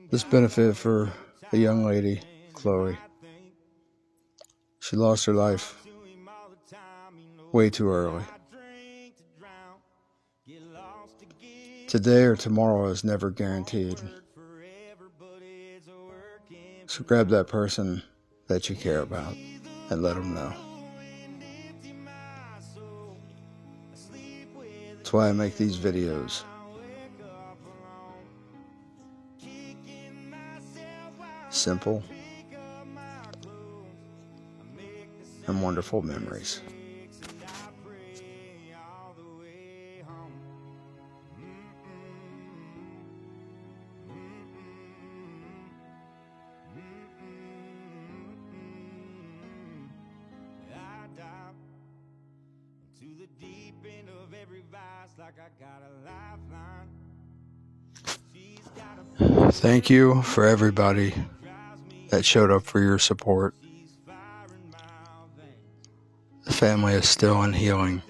This benefit for a young lady, Chloe. She lost her life way too early. Today or tomorrow is never guaranteed. So grab that person that you care about and let them know. That's why I make these videos. Simple and wonderful memories. Thank you for everybody that showed up for your support. The family is still in healing.